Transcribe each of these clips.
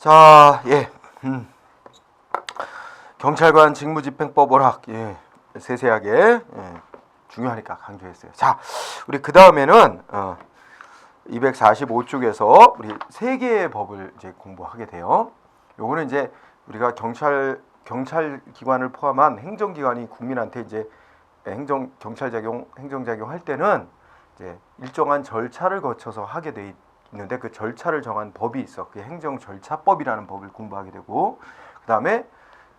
자, 경찰관 직무집행법 워낙 세세하게 중요하니까 강조했어요. 자, 우리 그 다음에는 245쪽에서 우리 세 개의 법을 이제 공부하게 돼요. 요거는 이제 우리가 경찰 기관을 포함한 행정기관이 국민한테 이제 행정작용 할 때는 이제 일정한 절차를 거쳐서 하게 돼 있는데 그 절차를 정한 법이 있어. 그게 행정절차법이라는 법을 공부하게 되고, 그 다음에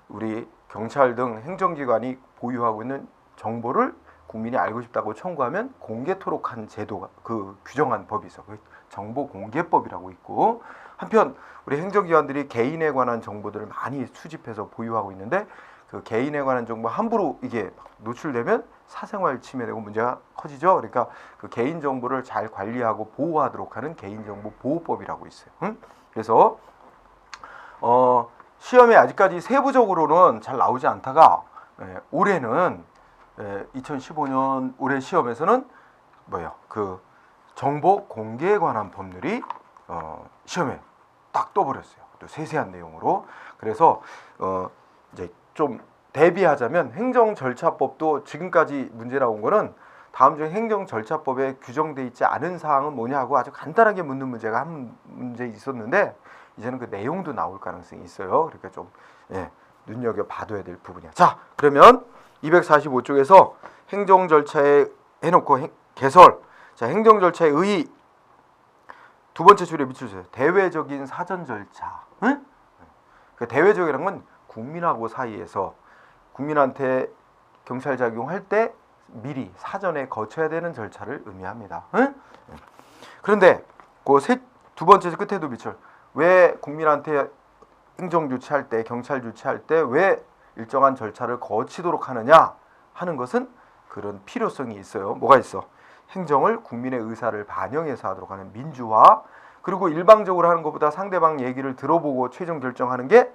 우리 경찰 등 행정기관이 보유하고 있는 정보를 국민이 알고 싶다고 청구하면 공개토록 한 제도가 그 규정한 법이 있어. 그 정보공개법이라고 있고, 한편 우리 행정기관들이 개인에 관한 정보들을 많이 수집해서 보유하고 있는데 그 개인에 관한 정보 함부로 이게 노출되면 사생활 침해되고 문제가 커지죠. 그러니까 그 개인 정보를 잘 관리하고 보호하도록 하는 개인정보보호법이라고 있어요. 그래서 시험에 아직까지 세부적으로는 잘 나오지 않다가 올해는 2015년 올해 시험에서는 그 정보 공개에 관한 법률이 시험에 딱 떠버렸어요. 또 세세한 내용으로. 그래서 이제 좀 대비하자면 행정절차법도 지금까지 문제 나온 거는 다음 중 행정절차법에 규정돼 있지 않은 사항은 뭐냐 하고 아주 간단하게 묻는 문제가 한 문제 있었는데 이제는 그 내용도 나올 가능성이 있어요. 그러니까 좀 눈여겨봐둬야 될 부분이야. 자, 그러면 245쪽에서 행정절차에 해놓고 개설. 자, 행정절차의 의의 두 번째 줄에 밑줄 주세요. 대외적인 사전 절차. 응? 그 대외적이라는 건 국민하고 사이에서 국민한테 경찰 작용할 때 미리 사전에 거쳐야 되는 절차를 의미합니다. 응? 그런데 그 두 번째 끝에도 밑줄. 왜 국민한테 행정 조치할 때, 경찰 조치할 때 왜 일정한 절차를 거치도록 하느냐 하는 것은 그런 필요성이 있어요. 뭐가 있어? 행정을 국민의 의사를 반영해서 하도록 하는 민주화, 그리고 일방적으로 하는 것보다 상대방 얘기를 들어보고 최종 결정하는 게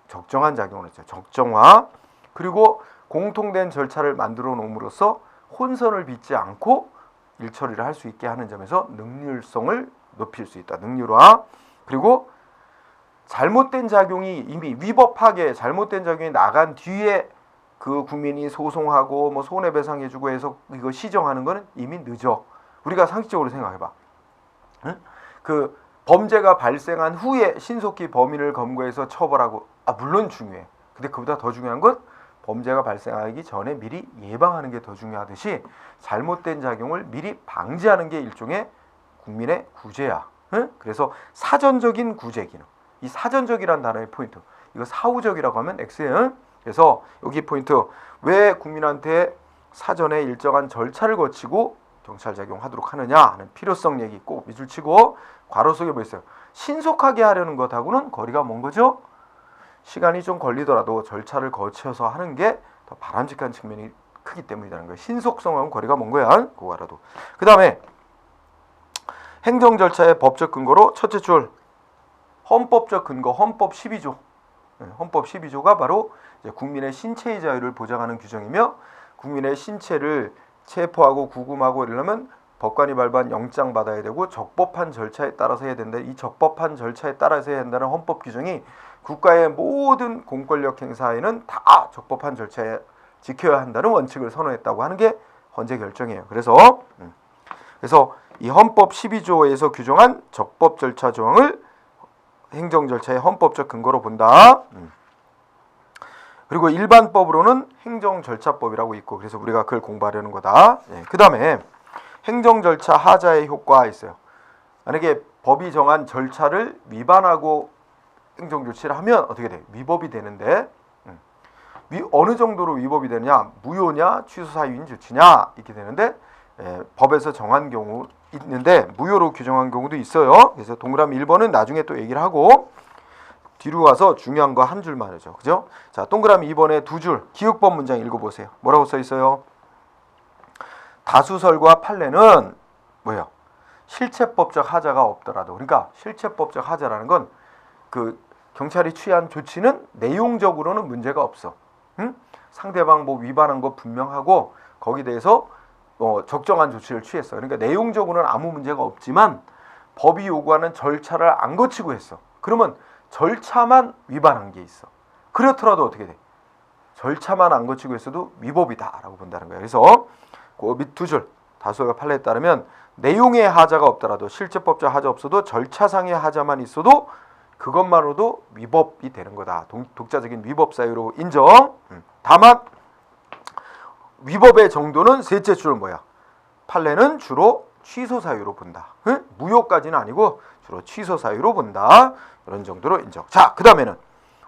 적정한 작용을 했죠. 적정화. 그리고 공통된 절차를 만들어 놓음으로써 혼선을 빚지 않고 일처리를 할 수 있게 하는 점에서 능률성을 높일 수 있다. 능률화. 그리고 잘못된 작용이 이미 위법하게 잘못된 작용이 나간 뒤에 그 국민이 소송하고 뭐 손해배상해주고 해서 이거 시정하는 거는 이미 늦어. 우리가 상식적으로 생각해봐. 응? 그 범죄가 발생한 후에 신속히 범인을 검거해서 처벌하고 물론 중요해. 근데 그보다 더 중요한 건 범죄가 발생하기 전에 미리 예방하는 게 더 중요하듯이 잘못된 작용을 미리 방지하는 게 일종의 국민의 구제야. 응? 그래서 사전적인 구제 기능. 이 사전적이라는 단어의 포인트. 이거 사후적이라고 하면 X에. 그래서 여기 포인트. 왜 국민한테 사전에 일정한 절차를 거치고 경찰 작용하도록 하느냐 하는 필요성 얘기 꼭 밑줄 치고 괄호 속에 뭐 있어요? 신속하게 하려는 것하고는 거리가 먼 거죠. 시간이 좀 걸리더라도 절차를 거쳐서 하는 게 더 바람직한 측면이 크기 때문이라는 거예요. 신속성하고는 거리가 먼 거야. 그거 알아도. 그 다음에 행정 절차의 법적 근거로 첫째 줄 헌법적 근거 헌법 12조. 헌법 12조가 바로 이제 국민의 신체의 자유를 보장하는 규정이며 국민의 신체를 체포하고 구금하고 이러려면 법관이 발부한 영장 받아야 되고 적법한 절차에 따라서 해야 된다. 이 적법한 절차에 따라서 해야 한다는 헌법 규정이 국가의 모든 공권력 행사에는 다 적법한 절차에 지켜야 한다는 원칙을 선언했다고 하는 게 헌재 결정이에요. 그래서 이 헌법 12조에서 규정한 적법 절차 조항을 행정 절차의 헌법적 근거로 본다. 그리고 일반법으로는 행정절차법이라고 있고 그래서 우리가 그걸 공부하려는 거다. 그 다음에 행정절차 하자의 효과가 있어요. 만약에 법이 정한 절차를 위반하고 행정조치를 하면 어떻게 돼? 위법이 되는데 어느 정도로 위법이 되느냐? 무효냐? 취소사유인 조치냐? 이렇게 되는데 법에서 정한 경우 있는데 무효로 규정한 경우도 있어요. 그래서 동그라미 1번은 나중에 또 얘기를 하고 뒤로 가서 중요한 거 한 줄만 하죠. 그죠? 자, 동그라미 2번에 두 줄 기억법 문장 읽어보세요. 뭐라고 써 있어요? 다수설과 판례는 뭐예요? 실체법적 하자가 없더라도. 그러니까 실체법적 하자라는 건 그 경찰이 취한 조치는 내용적으로는 문제가 없어. 응? 상대방 뭐 위반한 거 분명하고 거기에 대해서 적정한 조치를 취했어. 그러니까 내용적으로는 아무 문제가 없지만 법이 요구하는 절차를 안 거치고 했어. 그러면 절차만 위반한 게 있어. 그렇더라도 어떻게 돼? 절차만 안 거치고 있어도 위법이다라고 본다는 거예요. 그래서 그 밑 두 줄 다수가 판례에 따르면 내용의 하자가 없더라도 실제법적 하자 없어도 절차상의 하자만 있어도 그것만으로도 위법이 되는 거다. 독자적인 위법 사유로 인정. 다만 위법의 정도는 셋째 줄은 뭐야? 판례는 주로 취소 사유로 본다. 무효까지는 아니고 주로 취소 사유로 본다. 이런 정도로 인정. 자, 그 다음에는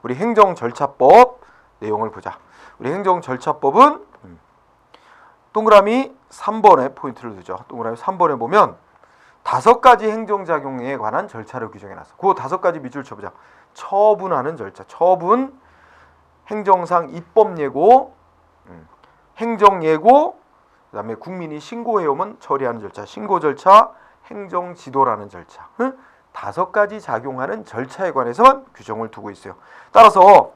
우리 행정절차법 내용을 보자. 우리 행정절차법은 동그라미 3번에 포인트를 두죠. 동그라미 3번에 보면 5가지 행정작용에 관한 절차를 규정해놨어. 그 5가지 밑줄 쳐보자. 처분하는 절차, 처분, 행정상 입법예고, 행정예고, 그 다음에 국민이 신고해오면 처리하는 절차, 신고절차, 행정지도라는 절차. 5가지 작용하는 절차에 관해서만 규정을 두고 있어요. 따라서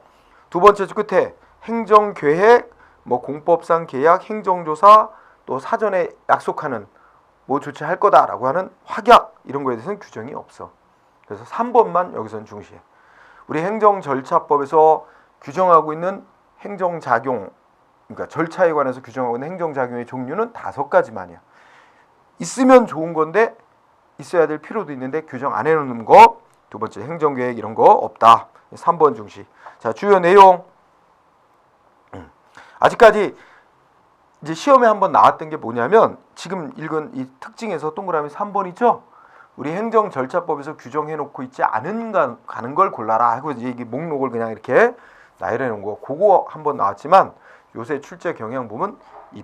두 번째 줄 끝에 행정계획, 공법상 계약, 행정조사, 또 사전에 약속하는 뭐 조치할 거다라고 하는 확약 이런 거에 대해서는 규정이 없어. 그래서 3번만 여기서는 중시해. 우리 행정절차법에서 규정하고 있는 행정작용, 그러니까 절차에 관해서 규정하고 있는 행정작용의 종류는 5가지만이야. 있으면 좋은 건데 있어야 될 필요도 있는데 규정 안 해놓는 거. 두 번째 행정계획 이런 거 없다. 3번 중시. 자, 주요 내용. 아직까지 이제 시험에 한번 나왔던 게 뭐냐면 지금 읽은 이 특징에서 동그라미 3번 있죠? 우리 행정절차법에서 규정해놓고 있지 않은 가는 걸 골라라 하고 이제 이 목록을 그냥 이렇게 나열해 놓은 거. 그거 한번 나왔지만 요새 출제 경향 보면 이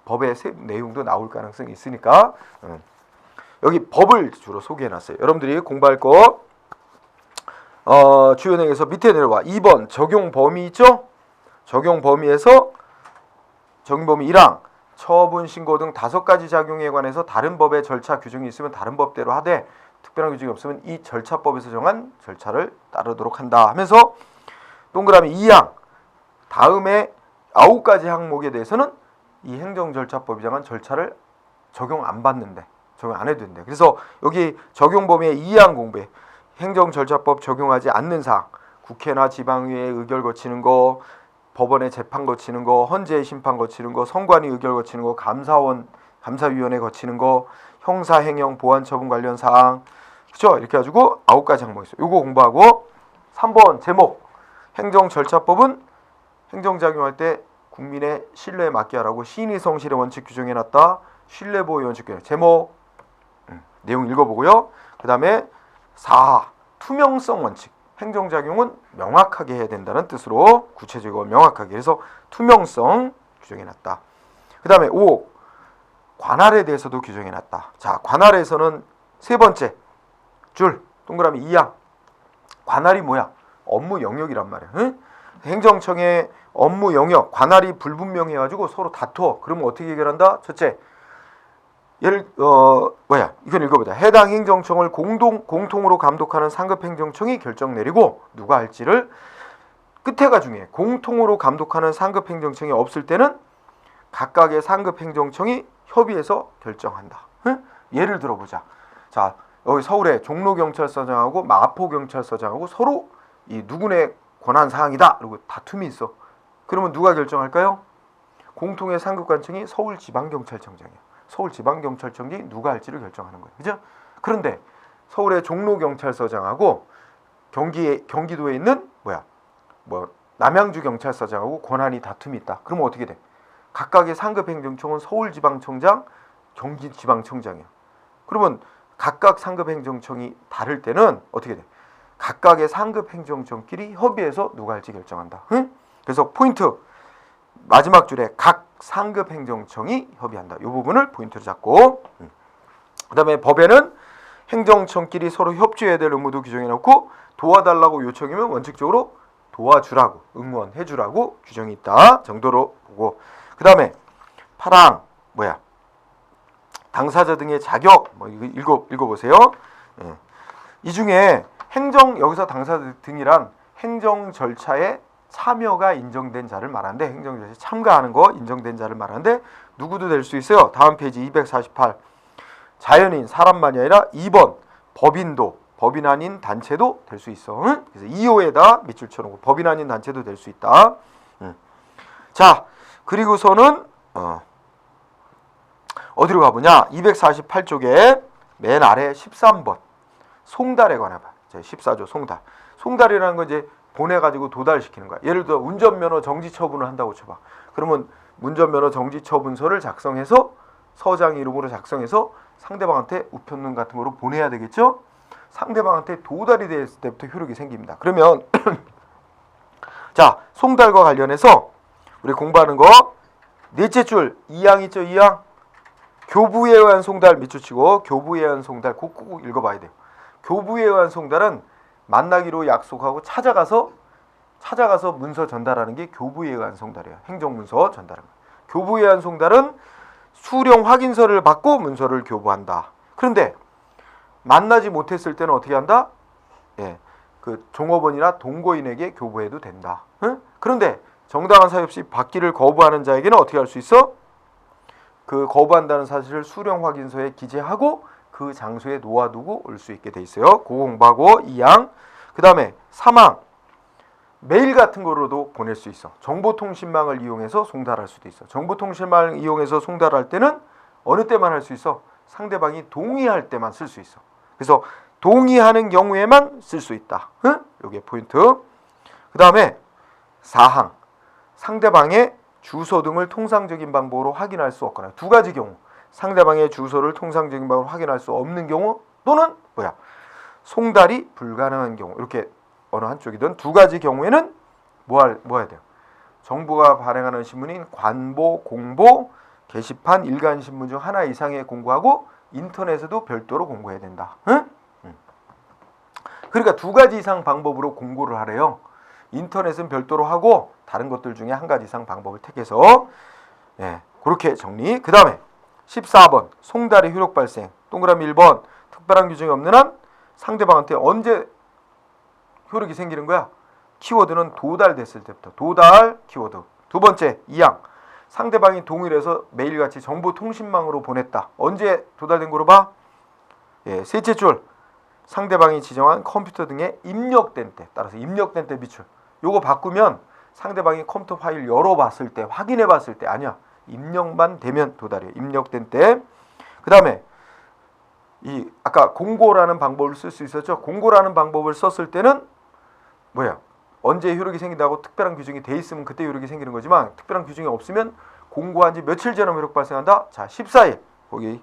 법의 내용도 나올 가능성이 있으니까 여기 법을 주로 소개해 놨어요. 여러분들이 공부할 거 주요 내용에서 밑에 내려와 2번 적용 범위 있죠? 적용 범위에서 적용 범위 1항 처분, 신고 등 5가지 작용에 관해서 다른 법의 절차 규정이 있으면 다른 법대로 하되 특별한 규정이 없으면 이 절차법에서 정한 절차를 따르도록 한다 하면서 동그라미 2항 다음에 9가지 항목에 대해서는 이 행정절차법이 정한 절차를 적용 안 받는데 적용 안 해도 된대. 그래서 여기 적용 범위의 2항 공부에 행정절차법 적용하지 않는 사항, 국회나 지방의회 의결 거치는 거, 법원에 재판 거치는 거, 헌재 심판 거치는 거, 선관위 의결 거치는 거, 감사위원회 거치는 거, 형사행정 보완처분 관련 사항, 그렇죠? 이렇게 가지고 9가지 항목이 있어요. 요거 공부하고 3번 제목 행정절차법은 행정작용할 때 국민의 신뢰에 맞게 하라고 시인의 성실의 원칙 규정해놨다. 신뢰보호 원칙 규정 제목 내용 읽어보고요. 그 다음에 4. 투명성 원칙 행정작용은 명확하게 해야 된다는 뜻으로 구체적이고 명확하게 해서 투명성 규정해놨다. 그 다음에 5. 관할에 대해서도 규정해놨다. 자, 관할에서는 세 번째 줄 동그라미 2항 관할이 뭐야? 업무 영역이란 말이야. 응? 행정청의 업무 영역 관할이 불분명해가지고 서로 다투어. 그러면 어떻게 해결한다? 첫째 이건 읽어보자. 해당 행정청을 공통으로 감독하는 상급 행정청이 결정 내리고 누가 할지를 끝에가 중요해. 공통으로 감독하는 상급 행정청이 없을 때는 각각의 상급 행정청이 협의해서 결정한다. 응? 예를 들어보자. 자, 여기 서울에 종로경찰서장하고 마포경찰서장하고 서로 이 누구네 권한 사항이다. 그리고 다툼이 있어. 그러면 누가 결정할까요? 공통의 상급관청이 서울지방경찰청장이야. 서울지방경찰청이 누가 할지를 결정하는 거예요. 그죠? 그런데 서울의 종로경찰서장하고 경기도에 있는 남양주경찰서장하고 권한이 다툼이 있다. 그러면 어떻게 돼? 각각의 상급행정청은 서울지방청장, 경기지방청장이야. 그러면 각각 상급행정청이 다를 때는 어떻게 돼? 각각의 상급행정청끼리 협의해서 누가 할지 결정한다. 응? 그래서 포인트 마지막 줄에 각 상급행정청이 협의한다. 이 부분을 포인트로 잡고 그 다음에 법에는 행정청끼리 서로 협조해야 될 의무도 규정해놓고 도와달라고 요청이면 원칙적으로 도와주라고 응원해주라고 규정이 있다 정도로 보고 그 다음에 8항 당사자 등의 자격 읽어보세요. 이 중에 여기서 당사자 등이란 행정 절차에 참여가 인정된 자를 말하는데 행정절차에 참가하는 거 인정된 자를 말하는데 누구도 될 수 있어요. 다음 페이지 248 자연인 사람만이 아니라 2번 법인도 법인 아닌 단체도 될 수 있어. 응? 그래서 2호에다 밑줄 쳐놓고 법인 아닌 단체도 될 수 있다. 자, 그리고서는 어디로 가보냐? 248쪽에 맨 아래 13번 송달에 관해 봐. 14조 송달. 송달이라는 건 이제 보내가지고 도달시키는 거야. 예를 들어 운전면허 정지 처분을 한다고 쳐봐. 그러면 운전면허 정지 처분서를 작성해서 서장 이름으로 작성해서 상대방한테 우편문 같은 거로 보내야 되겠죠? 상대방한테 도달이 됐을 때부터 효력이 생깁니다. 그러면 자, 송달과 관련해서 우리 공부하는 거 넷째 줄 2항 있죠? 2항 교부에 의한 송달 밑줄 치고 교부에 의한 송달 꼭 읽어봐야 돼요. 교부에 의한 송달은 만나기로 약속하고 찾아가서 문서 전달하는 게 교부에 의한 송달이에요. 행정문서 전달하는 거. 교부에 의한 송달은 수령 확인서를 받고 문서를 교부한다. 그런데 만나지 못했을 때는 어떻게 한다? 예, 그 종업원이나 동거인에게 교부해도 된다. 응? 그런데 정당한 사유 없이 받기를 거부하는 자에게는 어떻게 할 수 있어? 그 거부한다는 사실을 수령 확인서에 기재하고 그 장소에 놓아두고 올 수 있게 돼 있어요. 그거 공부하고 2항. 그 다음에 3항. 메일 같은 거로도 보낼 수 있어. 정보통신망을 이용해서 송달할 수도 있어. 정보통신망을 이용해서 송달할 때는 어느 때만 할 수 있어? 상대방이 동의할 때만 쓸 수 있어. 그래서 동의하는 경우에만 쓸 수 있다. 응? 요게 포인트. 그 다음에 4항. 상대방의 주소 등을 통상적인 방법으로 확인할 수 없거나 두 가지 경우. 상대방의 주소를 통상적인 방법으로 확인할 수 없는 경우 또는 송달이 불가능한 경우. 이렇게 어느 한쪽이든 두 가지 경우에는 뭐 해야 돼요? 정부가 발행하는 신문인 관보, 공보, 게시판, 일간신문 중 하나 이상의 공고하고 인터넷에도 별도로 공고해야 된다. 응? 그러니까 두 가지 이상 방법으로 공고를 하래요. 인터넷은 별도로 하고 다른 것들 중에 한 가지 이상 방법을 택해서 그렇게 정리. 그 다음에 14번 송달의 효력 발생. 동그라미 1번 특별한 규정이 없는 한 상대방한테 언제 효력이 생기는 거야? 키워드는 도달됐을 때부터. 도달 키워드. 두 번째 2항. 상대방이 동의를 해서 매일같이 정보통신망으로 보냈다. 언제 도달된 거로 봐? 셋째 줄. 상대방이 지정한 컴퓨터 등에 입력된 때. 따라서 입력된 때 밑줄. 요거 바꾸면 상대방이 컴퓨터 파일 열어봤을 때, 확인해봤을 때 아니야. 입력만 되면 도달이에요. 입력된 때. 그 다음에 이 아까 공고라는 방법을 쓸 수 있었죠. 공고라는 방법을 썼을 때는 언제 효력이 생긴다고 특별한 규정이 돼 있으면 그때 효력이 생기는 거지만 특별한 규정이 없으면 공고한 지 며칠 지나면 효력 발생한다. 자, 14일. 거기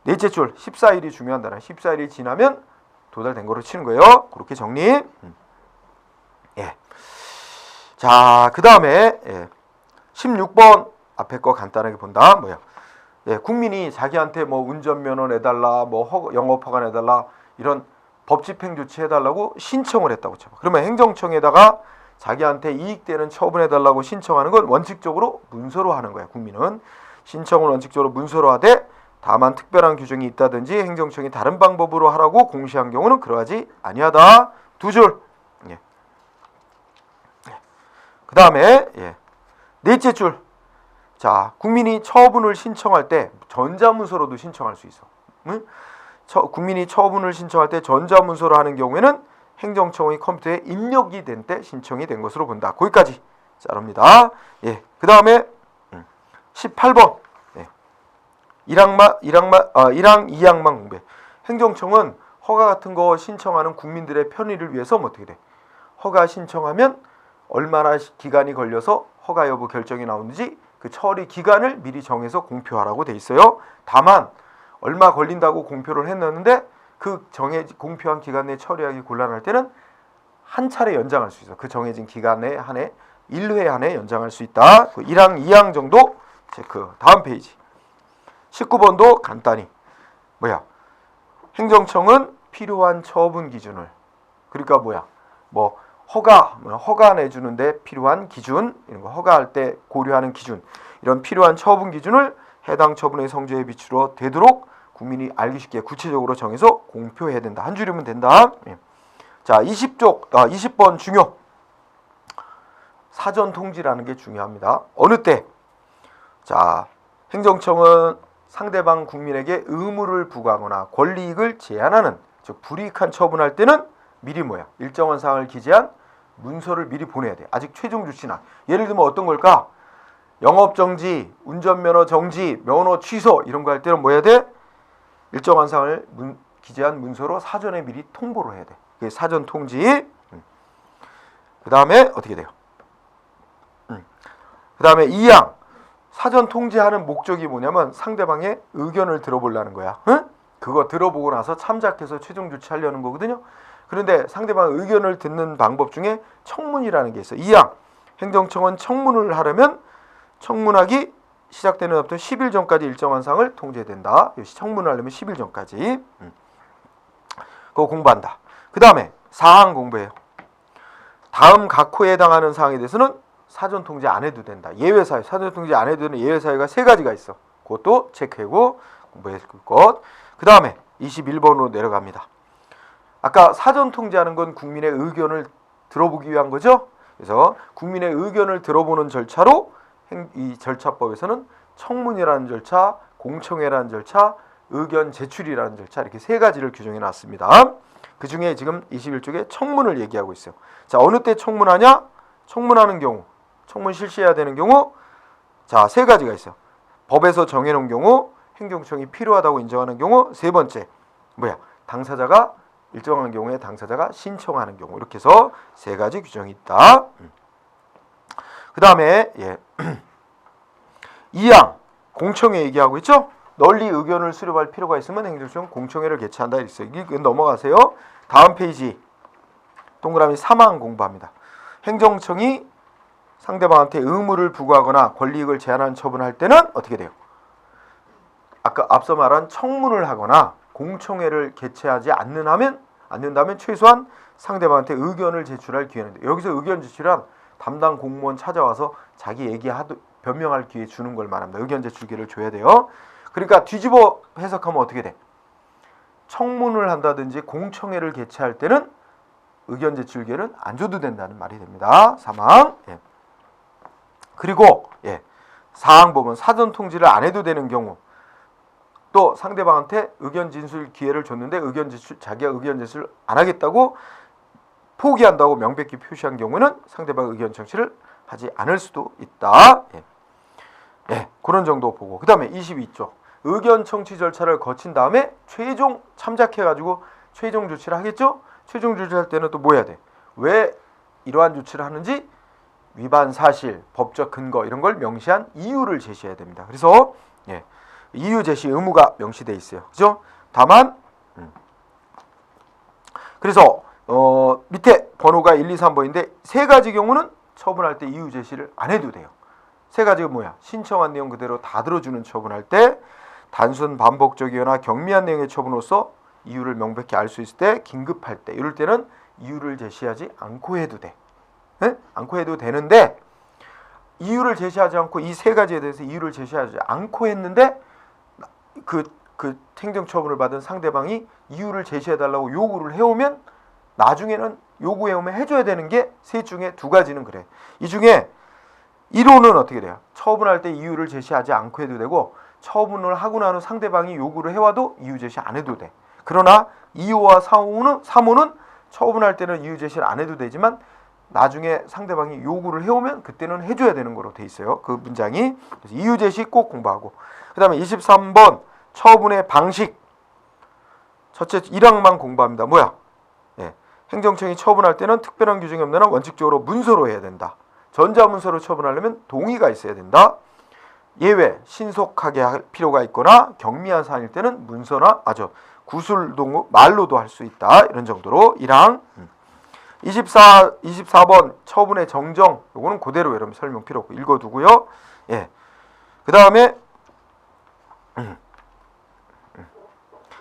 넷째 줄 14일이 중요한 단어. 14일이 지나면 도달된 거로 치는 거예요. 그렇게 정리. 자, 그 다음에 16번 앞에 거 간단하게 본다. 국민이 자기한테 운전면허 내달라, 영업허가 내달라 이런 법집행 조치 해달라고 신청을 했다고 쳐봐. 그러면 행정청에다가 자기한테 이익되는 처분해달라고 신청하는 건 원칙적으로 문서로 하는 거야. 국민은 신청을 원칙적으로 문서로 하되 다만 특별한 규정이 있다든지 행정청이 다른 방법으로 하라고 공시한 경우는 그러하지 아니하다. 두 줄. 그 다음에 넷째 줄. 자, 국민이 처분을 신청할 때 전자문서로도 신청할 수 있어. 응? 국민이 처분을 신청할 때 전자문서로 하는 경우에는 행정청의 컴퓨터에 입력이 된 때 신청이 된 것으로 본다. 거기까지 자릅니다. 그 다음에 18번 1항 2항만 공부해. 행정청은 허가 같은 거 신청하는 국민들의 편의를 위해서 어떻게 돼? 허가 신청하면 얼마나 기간이 걸려서 허가 여부 결정이 나오는지 그 처리 기간을 미리 정해서 공표하라고 돼 있어요. 다만 얼마 걸린다고 공표를 했는데 그 공표한 기간 내에 처리하기 곤란할 때는 한 차례 연장할 수 있어. 그 정해진 기간에 한해 1회 안에 연장할 수 있다. 그 1항, 2항 정도 체크. 다음 페이지. 19번도 간단히 행정청은 필요한 처분 기준을 그러니까 허가 내주는데 필요한 기준, 이런 거 허가할 때 고려하는 기준, 이런 필요한 처분 기준을 해당 처분의 성질에 비추어 되도록 국민이 알기 쉽게 구체적으로 정해서 공표해야 된다. 한 줄이면 된다. 자, 20번 중요. 사전 통지라는 게 중요합니다. 어느 때? 자, 행정청은 상대방 국민에게 의무를 부과하거나 권리이익을 제한하는 즉 불이익한 처분할 때는 미리 뭐야? 일정한 사항을 기재한 문서를 미리 보내야 돼. 아직 최종 조치나. 예를 들면 어떤 걸까? 영업 정지, 운전면허 정지, 면허 취소 이런 거 할 때는 뭐 해야 돼? 일정한 사항을 기재한 문서로 사전에 미리 통보를 해야 돼. 그게 사전 통지. 그 다음에 어떻게 돼요? 그 다음에 2항 사전 통지하는 목적이 뭐냐면 상대방의 의견을 들어보려는 거야. 응? 그거 들어보고 나서 참작해서 최종 조치하려는 거거든요. 그런데 상대방의 의견을 듣는 방법 중에 청문이라는 게 있어요. 2항 행정청은 청문을 하려면 청문하기 시작되는 날부터 10일 전까지 일정한 사항을 통지해야 된다. 청문을 하려면 10일 전까지. 그거 공부한다. 그 다음에 4항 공부해요. 다음 각 호에 해당하는 사항에 대해서는 사전 통지 안 해도 된다. 예외 사유, 사전 통지 안 해도 되는 예외 사유가 3가지가 있어. 그것도 체크하고 공부할 것. 그 다음에 21번으로 내려갑니다. 아까 사전 통지하는 건 국민의 의견을 들어보기 위한 거죠. 그래서 국민의 의견을 들어보는 절차로 이 절차법에서는 청문이라는 절차, 공청회라는 절차, 의견 제출이라는 절차 이렇게 3가지를 규정해 놨습니다. 그 중에 지금 21쪽에 청문을 얘기하고 있어요. 자, 어느 때 청문하냐? 청문하는 경우, 청문 실시해야 되는 경우, 자, 3가지가 있어요. 법에서 정해놓은 경우, 행정청이 필요하다고 인정하는 경우, 3번째, 당사자가 일정한 경우에 당사자가 신청하는 경우 이렇게 해서 3가지 규정이 있다. 그 다음에 2항 공청회 얘기하고 있죠. 널리 의견을 수렴할 필요가 있으면 행정청 공청회를 개최한다 이랬어요. 이거 넘어가세요. 다음 페이지 동그라미 3항 공부합니다. 행정청이 상대방한테 의무를 부과하거나 권리익을 제한하는 처분을 할 때는 어떻게 돼요? 아까 앞서 말한 청문을 하거나 공청회를 개최하지 않는다면 최소한 상대방한테 의견을 제출할 기회는 돼. 여기서 의견 제출한 담당 공무원 찾아와서 자기 변명할 기회 주는 걸 말합니다. 의견 제출 기회를 줘야 돼요. 그러니까 뒤집어 해석하면 어떻게 돼? 청문을 한다든지 공청회를 개최할 때는 의견 제출 기회는 안 줘도 된다는 말이 됩니다. 3항. 그리고 4항 보면 사전 통지를 안 해도 되는 경우 또 상대방한테 의견 진술 기회를 줬는데 자기가 의견 제출 안 하겠다고 포기한다고 명백히 표시한 경우는 상대방 의견 청취를 하지 않을 수도 있다. 그런 정도 보고 그 다음에 22조 의견 청취 절차를 거친 다음에 최종 참작해가지고 최종 조치를 하겠죠. 최종 조치할 때는 또 뭐 해야 돼? 왜 이러한 조치를 하는지 위반 사실, 법적 근거 이런 걸 명시한 이유를 제시해야 됩니다. 그래서 이유 제시 의무가 명시돼 있어요. 그죠? 다만 그래서 밑에 번호가 1, 2, 3번인데 3가지 경우는 처분할 때 이유 제시를 안 해도 돼요. 3가지가 뭐야? 신청한 내용 그대로 다 들어주는 처분할 때, 단순 반복적이거나 경미한 내용의 처분으로서 이유를 명백히 알 수 있을 때, 긴급할 때 이럴 때는 이유를 제시하지 않고 해도 돼. 않고 해도 되는데 이유를 제시하지 않고 이 3가지에 대해서 이유를 제시하지 않고 했는데 그 행정처분을 받은 상대방이 이유를 제시해달라고 요구를 해오면 나중에는 요구해오면 해줘야 되는 게 셋 중에 2가지는 그래. 이 중에 1호는 어떻게 돼요? 처분할 때 이유를 제시하지 않고 해도 되고 처분을 하고 난 후 상대방이 요구를 해와도 이유 제시 안 해도 돼. 그러나 2호와 3호는 처분할 때는 이유 제시를 안 해도 되지만 나중에 상대방이 요구를 해오면 그때는 해줘야 되는 거로 돼 있어요. 그 문장이. 그래서 이유 제시 꼭 공부하고. 그 다음에 23번 처분의 방식. 첫째 1항만 공부합니다. 뭐야? 행정청이 처분할 때는 특별한 규정이 없는 한 원칙적으로 문서로 해야 된다. 전자문서로 처분하려면 동의가 있어야 된다. 예외 신속하게 할 필요가 있거나 경미한 사안일 때는 문서나 구술동 말로도 할 수 있다. 이런 정도로 1항. 24번 처분의 정정. 요거는 그대로 여러분 설명 필요 없고 읽어두고요. 그 다음에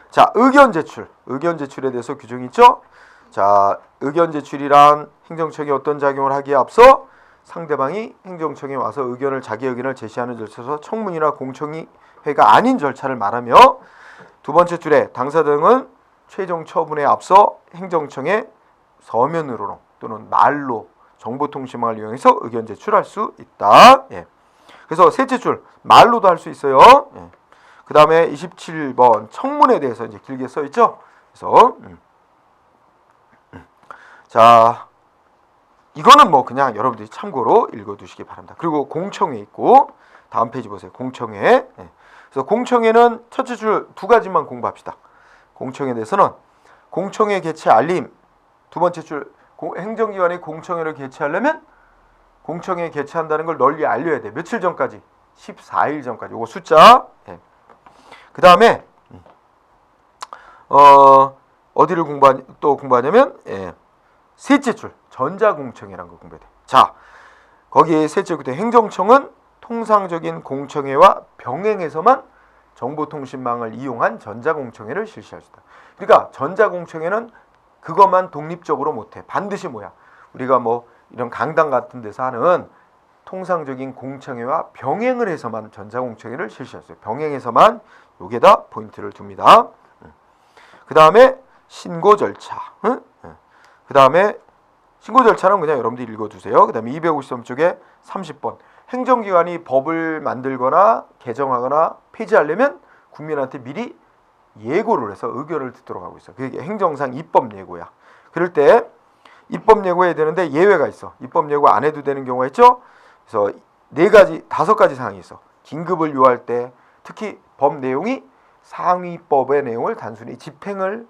자, 의견 제출. 의견 제출에 대해서 규정이 있죠. 자, 의견 제출이란 행정청이 어떤 작용을 하기에 앞서 상대방이 행정청에 와서 자기 의견을 제시하는 절차에서 청문이나 공청회가 아닌 절차를 말하며, 2번째 줄에 당사자 등은 최종 처분에 앞서 행정청에 서면으로 또는 말로 정보통신망을 이용해서 의견 제출할 수 있다. 그래서 셋째 줄 말로도 할 수 있어요. 그 다음에 27번 청문에 대해서 이제 길게 써 있죠. 그래서 자, 이거는 뭐 그냥 여러분들이 참고로 읽어두시기 바랍니다. 그리고 공청회 있고 다음 페이지 보세요. 공청회. 그래서 공청회는 첫째 줄 두 가지만 공부합시다. 공청회에 대해서는 공청회 개최 알림. 두 번째 줄 행정기관이 공청회를 개최하려면 공청회 개최한다는 걸 널리 알려야 돼. 며칠 전까지? 14일 전까지. 이거 숫자. 그 다음에 어디를 공부하냐면 셋째 줄 전자공청회라는 걸 공부해야 돼. 자, 거기에 셋째 그때 행정청은 통상적인 공청회와 병행해서만 정보통신망을 이용한 전자공청회를 실시할 수 있다. 그러니까 전자공청회는 그것만 독립적으로 못해. 반드시 뭐야? 우리가 뭐 이런 강당 같은 데서 하는 통상적인 공청회와 병행을 해서만 전자공청회를 실시할 수 있어요. 병행해서만 여기에다 포인트를 둡니다. 그 다음에 신고 절차. 그 다음에 신고 절차는 그냥 여러분들이 읽어두세요. 그 다음에 253쪽에 30번. 행정기관이 법을 만들거나 개정하거나 폐지하려면 국민한테 미리 예고를 해서 의견을 듣도록 하고 있어. 그게 행정상 입법 예고야. 그럴 때 입법 예고해야 되는데 예외가 있어. 입법 예고 안 해도 되는 경우가 있죠. 그래서 5가지 사항이 있어. 긴급을 요할 때 특히 법 내용이 상위법의 내용을 단순히 집행을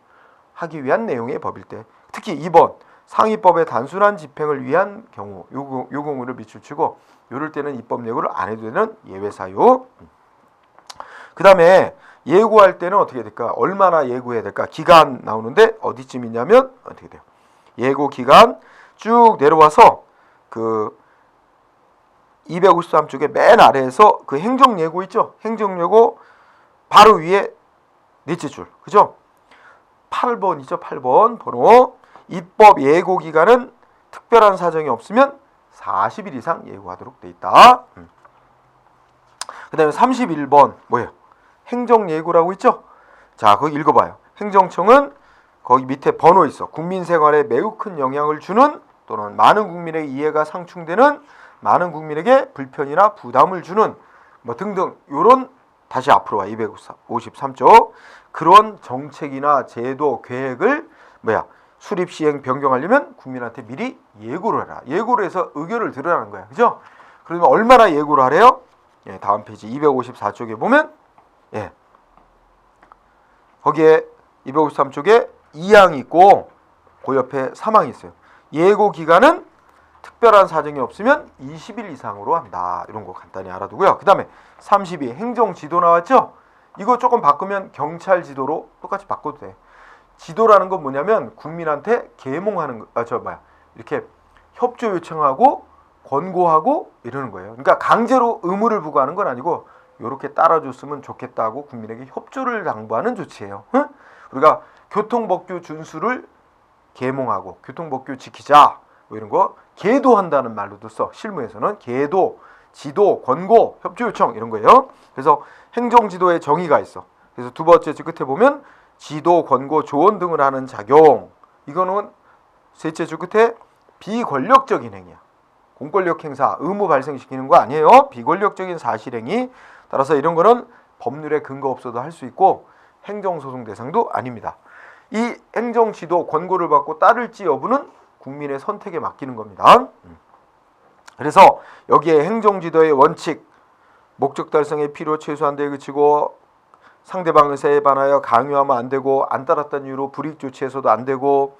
하기 위한 내용의 법일 때, 특히 2번 상위법의 단순한 집행을 위한 경우 요 경우를 밑줄치고 이럴 때는 입법 예고를 안 해도 되는 예외 사유. 그 다음에 예고할 때는 어떻게 될까? 얼마나 예고해야 될까? 기간 나오는데 어디쯤 있냐면 어떻게 돼요? 예고 기간 쭉 내려와서 그 253쪽에 맨 아래에서 그 행정 예고 있죠? 행정 예고 바로 위에 넷째 줄. 그죠? 8번이죠. 8번 번호. 입법 예고 기간은 특별한 사정이 없으면 40일 이상 예고하도록 돼 있다. 그 다음에 31번 뭐예요? 행정 예고라고 있죠? 자, 거기 읽어봐요. 행정청은 거기 밑에 번호 있어. 국민 생활에 매우 큰 영향을 주는 또는 많은 국민의 이해가 상충되는, 많은 국민에게 불편이나 부담을 주는 뭐 등등 요런, 다시 앞으로 와 253쪽 그런 정책이나 제도 계획을 뭐야 수립 시행 변경하려면 국민한테 미리 예고를 해라. 예고를 해서 의견을 들으라는 거야. 그죠? 그러면 얼마나 예고를 하래요? 예, 다음 페이지 254쪽에 보면 거기에 253쪽에 2항이 있고 그 옆에 3항이 있어요. 예고 기간은 특별한 사정이 없으면 20일 이상으로 한다. 이런 거 간단히 알아두고요. 그 다음에 32 행정지도 나왔죠? 이거 조금 바꾸면 경찰지도로 똑같이 바꿔도 돼. 지도라는 건 뭐냐면 국민한테 계몽하는 거, 이렇게 협조 요청하고 권고하고 이러는 거예요. 그러니까 강제로 의무를 부과하는 건 아니고 이렇게 따라줬으면 좋겠다고 국민에게 협조를 당부하는 조치예요. 우리가 교통법규 준수를 계몽하고 교통법규 지키자 뭐 이런 거 계도한다는 말로도 써. 실무에서는 계도, 지도, 권고, 협조 요청 이런 거예요. 그래서 행정지도에 정의가 있어. 그래서 두 번째 줄 끝에 보면 지도, 권고, 조언 등을 하는 작용. 이거는 셋째 줄 끝에 비권력적인 행위야. 공권력 행사, 의무 발생시키는 거 아니에요. 비권력적인 사실행위. 따라서 이런 거는 법률에 근거 없어도 할 수 있고 행정소송 대상도 아닙니다. 이 행정지도 권고를 받고 따를지 여부는 국민의 선택에 맡기는 겁니다. 그래서 여기에 행정지도의 원칙, 목적 달성의 필요 최소한대에 그치고 상대방 의사에 반하여 강요하면 안 되고 안 따랐다는 이유로 불이익 조치해서도 안 되고,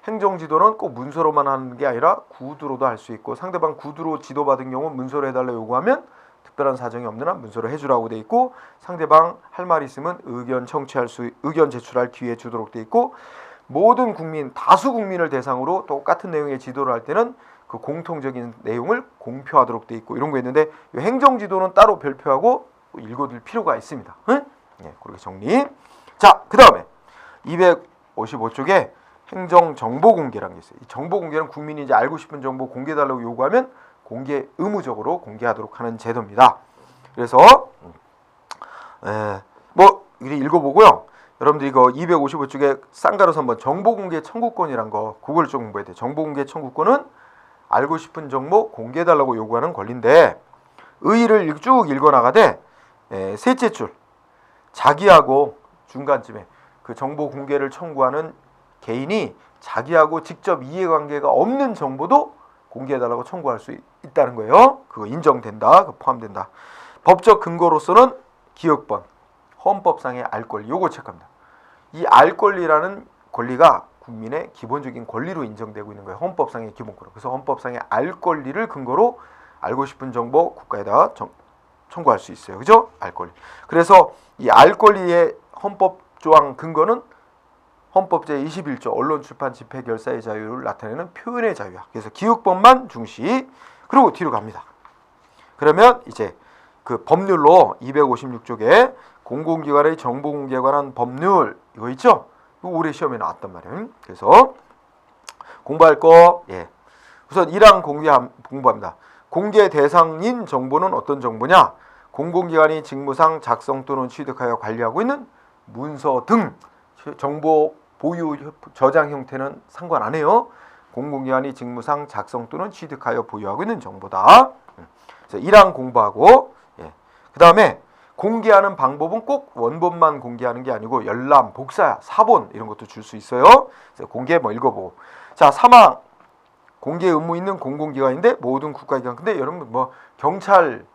행정지도는 꼭 문서로만 하는 게 아니라 구두로도 할 수 있고, 상대방 구두로 지도받은 경우 문서로 해달라 요구하면 특별한 사정이 없는 한 문서로 해주라고 돼 있고, 상대방 할 말 있으면 의견 제출할 기회 주도록 돼 있고, 모든 국민, 다수 국민을 대상으로 똑같은 내용의 지도를 할 때는 그 공통적인 내용을 공표하도록 돼 있고 이런 거 있는데, 이 행정지도는 따로 별표하고 읽어둘 필요가 있습니다. 응? 네, 그렇게 정리. 자, 그 다음에 255쪽에 행정정보공개라는 게 있어요. 이 정보공개는 국민이 이제 알고 싶은 정보 공개해달라고 요구하면 공개 의무적으로 공개하도록 하는 제도입니다. 그래서 뭐 이리 읽어보고요. 여러분들이 이거 255쪽에 쌍가로서 한번 정보공개 청구권이란 거 그걸 좀 공부해야 돼요. 정보공개 청구권은 알고 싶은 정보 공개해달라고 요구하는 권리인데, 의의를 쭉 읽어나가되 셋째 줄 자기하고 중간쯤에 그 정보 공개를 청구하는 개인이 자기하고 직접 이해관계가 없는 정보도 공개해달라고 청구할 수 있다는 거예요. 그거 인정된다. 그거 포함된다. 법적 근거로서는 기억번, 헌법상의 알 권리, 요거 체크합니다. 이 알 권리라는 권리가 국민의 기본적인 권리로 인정되고 있는 거예요. 헌법상의 기본권. 그래서 헌법상의 알 권리를 근거로 알고 싶은 정보 국가에다가 청구할 수 있어요. 그죠? 알 권리. 그래서 이 알 권리의 헌법 조항 근거는 헌법 제21조 언론 출판 집회 결사의 자유를 나타내는 표현의 자유야. 그래서 기억법만 중시. 그리고 뒤로 갑니다. 그러면 이제 그 법률로 256쪽에 공공기관의 정보 공개에 관한 법률 이거 있죠? 이거 올해 시험에 나왔단 말이에요. 그래서 공부할 거 우선 1항 공부합니다. 공개 대상인 정보는 어떤 정보냐? 공공기관이 직무상 작성 또는 취득하여 관리하고 있는 문서 등 정보 보유 저장 형태는 상관 안 해요. 공공기관이 직무상 작성 또는 취득하여 보유하고 있는 정보다. 그래서 1항 공부하고 그 다음에 공개하는 방법은 꼭 원본만 공개하는 게 아니고 열람, 복사, 사본 이런 것도 줄 수 있어요. 그래서 공개 뭐 읽어보고. 자, 3항 공개 의무 있는 공공기관인데 모든 국가기관. 근데 여러분 뭐 경찰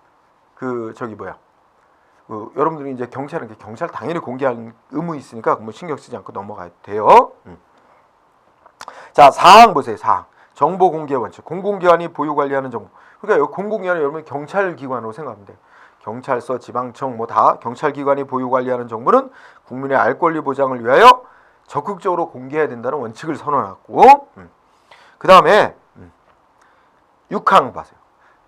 여러분들이 이제 경찰은 경찰 당연히 공개할 의무 있으니까 뭐 신경 쓰지 않고 넘어가야 돼요. 자, 4항 보세요. 4항 정보 공개 원칙. 공공기관이 보유 관리하는 정보. 그러니까 공공기관은 여러분 경찰기관으로 생각하면 돼요. 경찰서, 지방청 뭐 다 경찰기관이 보유 관리하는 정보는 국민의 알 권리 보장을 위하여 적극적으로 공개해야 된다는 원칙을 선언하고 그 다음에 6항 봐세요.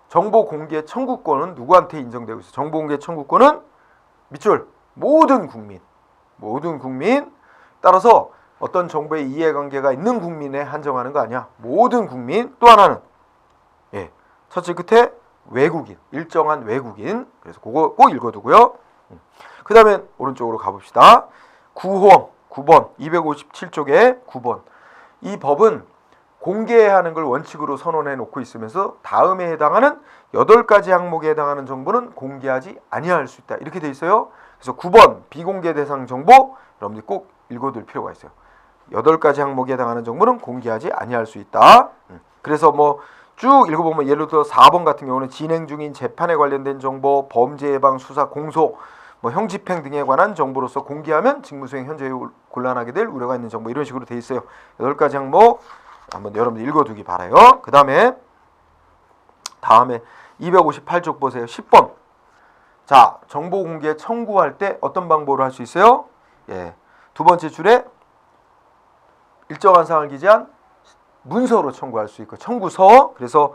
정보 공개 청구권은 누구한테 인정되고 있어요? 정보 공개 청구권은 밑줄 모든 국민 따라서 어떤 정보의 이해관계가 있는 국민에 한정하는 거 아니야. 모든 국민. 또 하나는 첫째 끝에 외국인, 일정한 외국인. 그래서 그거 꼭 읽어두고요. 그 다음에 오른쪽으로 가봅시다. 9번 257쪽에 9번. 이 법은 공개해야 하는 걸 원칙으로 선언해 놓고 있으면서 다음에 해당하는 8가지 항목에 해당하는 정보는 공개하지 아니할 수 있다. 이렇게 돼 있어요. 그래서 9번 비공개 대상 정보 여러분들이 꼭 읽어둘 필요가 있어요. 8가지 항목에 해당하는 정보는 공개하지 아니할 수 있다. 그래서 뭐 쭉 읽어보면 예를 들어 4번 같은 경우는 진행 중인 재판에 관련된 정보, 범죄 예방, 수사, 공소, 뭐 형집행 등에 관한 정보로서 공개하면 직무수행 현저히 곤란하게 될 우려가 있는 정보 이런 식으로 돼 있어요. 8가지 항목 한번 여러분들 읽어두기 바라요. 그 다음에 258쪽 보세요. 10번. 자, 정보 공개 청구할 때 어떤 방법으로 할 수 있어요? 두 번째 줄에 일정한 사항을 기재한 문서로 청구할 수 있고 청구서. 그래서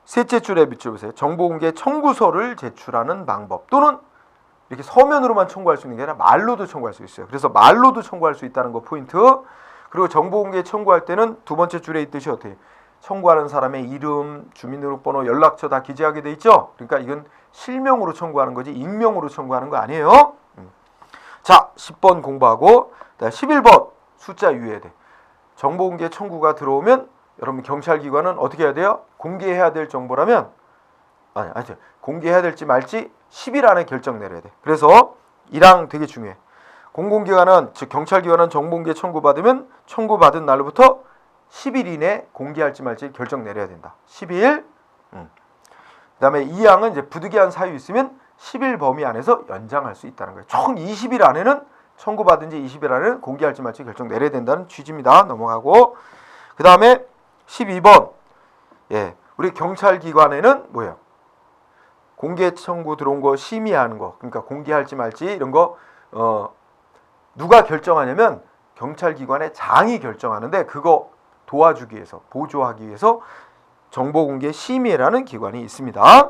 셋째 줄에 밑줄 보세요. 정보 공개 청구서를 제출하는 방법 또는 이렇게 서면으로만 청구할 수 있는 게 아니라 말로도 청구할 수 있어요. 그래서 말로도 청구할 수 있다는 거 포인트. 그리고 정보 공개 청구할 때는 두 번째 줄에 있듯이 어떻게 청구하는 사람의 이름, 주민등록번호, 연락처 다 기재하게 돼 있죠. 그러니까 이건 실명으로 청구하는 거지 익명으로 청구하는 거 아니에요. 자, 10번 공부하고 11번 숫자 유예돼. 정보 공개 청구가 들어오면 여러분 경찰기관은 어떻게 해야 돼요? 공개해야 될 정보라면 아니죠. 공개해야 될지 말지 10일 안에 결정 내려야 돼. 그래서 1항 되게 중요해. 공공기관은 즉 경찰기관은 정보 공개 청구받으면 청구받은 날로부터 10일 이내 공개할지 말지 결정 내려야 된다. 10일. 그다음에 2항은 이제 부득이한 사유 있으면 10일 범위 안에서 연장할 수 있다는 거예요. 총 20일 안에는 청구받은 지 20일 안에는 공개할지 말지 결정 내려야 된다는 취지입니다. 넘어가고 그 다음에 12번 우리 경찰기관에는 뭐예요? 공개 청구 들어온 거 심의하는 거 그러니까 공개할지 말지 이런 거 누가 결정하냐면 경찰기관의 장이 결정하는데 그거 도와주기 위해서 보조하기 위해서 정보공개 심의라는 기관이 있습니다.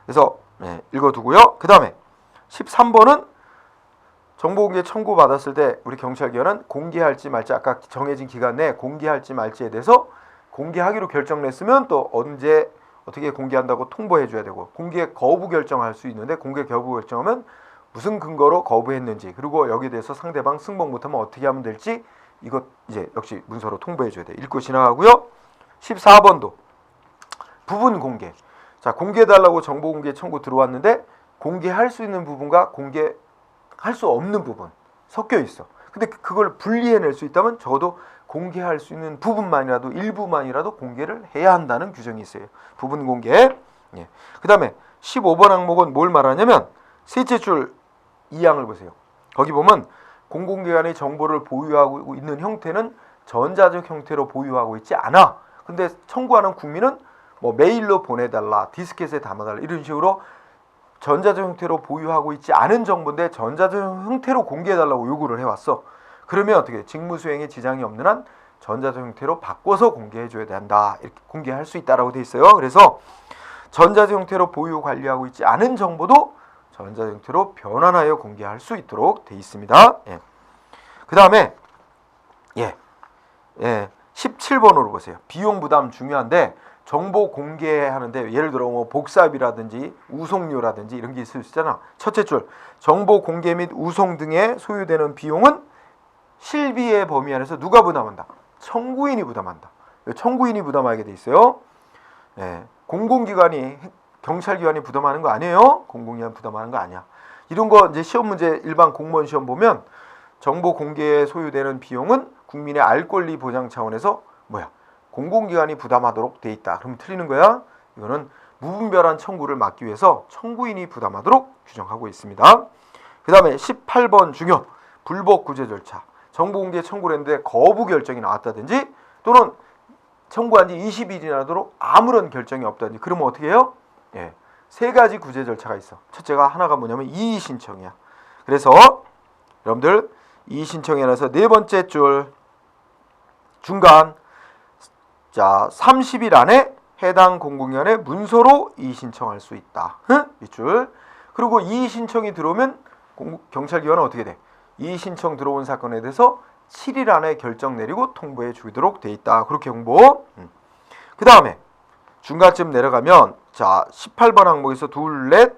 그래서 읽어두고요. 그 다음에 13번은 정보공개 청구받았을 때 우리 경찰기관은 공개할지 말지 아까 정해진 기간 내에 공개할지 말지에 대해서 공개하기로 결정냈으면 또 언제 어떻게 공개한다고 통보해 줘야 되고 공개 거부 결정할 수 있는데 공개 거부 결정하면 무슨 근거로 거부했는지 그리고 여기에 대해서 상대방 승복 못하면 어떻게 하면 될지 이것 이제 역시 문서로 통보해 줘야 돼. 읽고 지나가고요. 14번도 부분 공개. 자, 공개해달라고 정보공개 청구 들어왔는데 공개할 수 있는 부분과 공개할 수 없는 부분 섞여 있어. 근데 그걸 분리해낼 수 있다면 적어도 공개할 수 있는 부분만이라도 일부만이라도 공개를 해야 한다는 규정이 있어요. 부분 공개. 예. 그 다음에 15번 항목은 뭘 말하냐면 셋째 줄 2항을 보세요. 거기 보면 공공기관이 정보를 보유하고 있는 형태는 전자적 형태로 보유하고 있지 않아. 근데 청구하는 국민은 뭐 메일로 보내달라, 디스켓에 담아달라 이런 식으로 전자적 형태로 보유하고 있지 않은 정보인데 전자적 형태로 공개해달라고 요구를 해왔어. 그러면 어떻게 직무수행에 지장이 없는 한 전자적 형태로 바꿔서 공개해줘야 된다. 이렇게 공개할 수 있다라고 돼 있어요. 그래서 전자적 형태로 보유 관리하고 있지 않은 정보도 전자적 형태로 변환하여 공개할 수 있도록 돼 있습니다. 예. 그 다음에 17번으로 보세요. 비용 부담 중요한데 정보 공개하는데 예를 들어 뭐 복사비라든지 우송료라든지 이런 게 있을 수 있잖아. 첫째 줄 정보 공개 및 우송 등에 소요되는 비용은 실비의 범위 안에서 누가 부담한다? 청구인이 부담한다. 청구인이 부담하게 돼 있어요. 예, 공공기관이 경찰기관이 부담하는 거 아니에요? 공공기관 부담하는 거 아니야. 이런 거 이제 시험 문제 일반 공무원 시험 보면 정보 공개에 소요되는 비용은 국민의 알 권리 보장 차원에서 공공기관이 부담하도록 돼 있다. 그럼 틀리는 거야? 이거는 무분별한 청구를 막기 위해서 청구인이 부담하도록 규정하고 있습니다. 그 다음에 18번 중요 불복 구제 절차. 정보 공개 청구를 했는데 거부 결정이 나왔다든지 또는 청구한 지 20일이 지나도록 아무런 결정이 없다든지 그러면 어떻게 해요? 예, 세 가지 구제 절차가 있어. 첫째가 하나가 뭐냐면 이의 신청이야. 그래서 여러분들 이의 신청에 따라서 네 번째 줄 중간 30일 안에 해당 공공기관에 문서로 이의 신청할 수 있다. 이 줄. 그리고 이의 신청이 들어오면 경찰기관은 어떻게 돼? 이의 신청 들어온 사건에 대해서 7일 안에 결정 내리고 통보해 주도록 돼 있다. 그렇게 홍보. 그 다음에 중간쯤 내려가면 18번 항목에서 둘, 넷,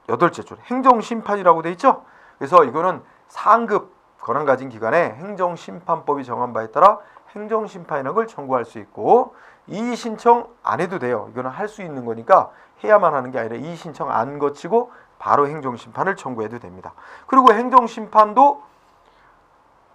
여덟째 줄 행정심판이라고 돼 있죠. 그래서 이거는 상급 권한 가진 기관에 행정심판법이 정한 바에 따라 행정심판을 청구할 수 있고 이의 신청 안 해도 돼요. 이거는 할 수 있는 거니까 해야만 하는 게 아니라 이의 신청 안 거치고 바로 행정심판을 청구해도 됩니다. 그리고 행정심판도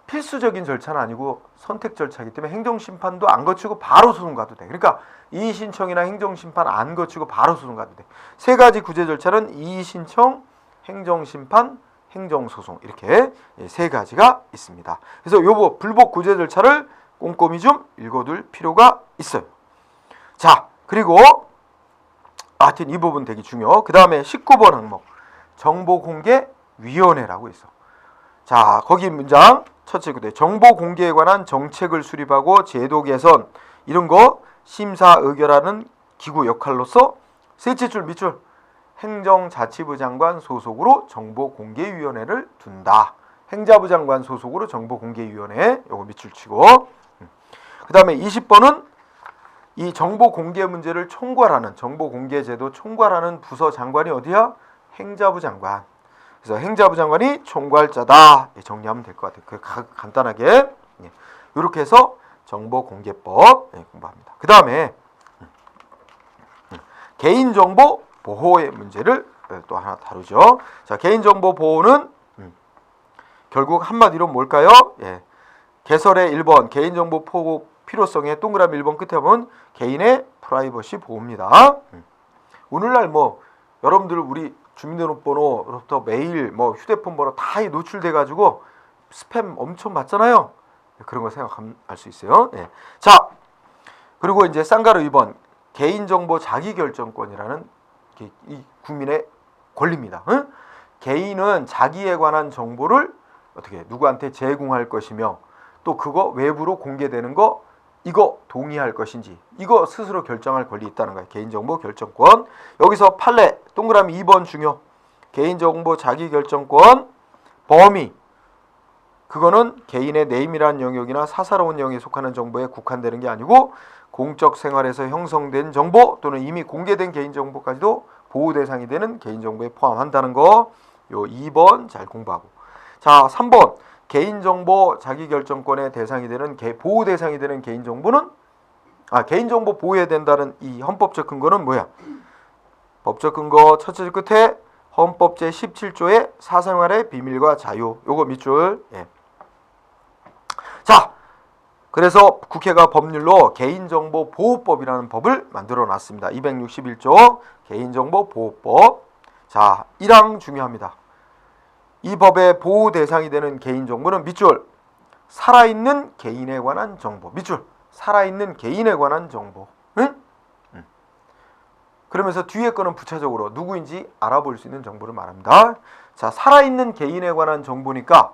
필수적인 절차는 아니고 선택 절차이기 때문에 행정심판도 안 거치고 바로 소송 가도 돼. 그러니까 이의 신청이나 행정심판 안 거치고 바로 소송 가도 돼. 세 가지 구제 절차는 이의 신청, 행정심판, 행정소송 이렇게 세 가지가 있습니다. 그래서 요거 불복 구제 절차를 꼼꼼히 좀 읽어둘 필요가 있어요. 자, 그리고 하여튼 이 부분 되게 중요. 그 다음에 19번 항목 정보공개위원회라고 있어. 자, 거기 문장 첫째 구대 정보 공개에 관한 정책을 수립하고 제도 개선 이런 거 심사 의결하는 기구 역할로서 셋째 줄 밑줄 행정자치부 장관 소속으로 정보공개위원회를 둔다. 행자부 장관 소속으로 정보공개위원회 요거 밑줄 치고 그 다음에 20번은 이 정보공개 문제를 총괄하는 정보공개제도 총괄하는 부서 장관이 어디야? 행자부 장관. 그래서 행자부 장관이 총괄자다. 정리하면 될 것 같아요. 간단하게 이렇게 해서 정보공개법 공부합니다. 그 다음에 개인정보 보호의 문제를 또 하나 다루죠. 자, 개인정보 보호는 결국 한마디로 뭘까요? 개설의 1번 개인정보 보호 필요성의 동그라미 1번 끝에 보면 개인의 프라이버시 보호입니다. 오늘날 여러분들 우리 주민등록번호부터 메일, 휴대폰 번호 다 노출돼 가지고 스팸 엄청 받잖아요. 그런 거 생각할 수 있어요. 자, 그리고 이제 쌍가루 2번 개인정보 자기결정권이라는 이 국민의 권리입니다. 개인은 자기에 관한 정보를 어떻게 누구한테 제공할 것이며 또 그거 외부로 공개되는 거 이거 동의할 것인지 이거 스스로 결정할 권리 있다는 거예요. 개인정보 결정권. 여기서 판례 동그라미 2번 중요. 개인정보 자기결정권 범위 그거는 개인의 내밀한 영역이나 사사로운 영역에 속하는 정보에 국한되는 게 아니고 공적 생활에서 형성된 정보 또는 이미 공개된 개인정보까지도 보호 대상이 되는 개인정보에 포함한다는 거. 요 2번 잘 공부하고. 자, 3번 개인정보 자기결정권의 대상이 되는 보호 대상이 되는 개인정보는 개인정보 보호해야 된다는 이 헌법적 근거는 뭐야? 법적 근거 첫째 줄 끝에 헌법 제17조의 사생활의 비밀과 자유. 요거 밑줄. 예. 자, 그래서 국회가 법률로 개인정보보호법이라는 법을 만들어 놨습니다. 261조 개인정보보호법. 자, 1항 중요합니다. 이 법의 보호 대상이 되는 개인정보는 밑줄 살아있는 개인에 관한 정보. 밑줄 살아있는 개인에 관한 정보. 응? 그러면서 뒤에 거는 부차적으로 누구인지 알아볼 수 있는 정보를 말합니다. 자, 살아있는 개인에 관한 정보니까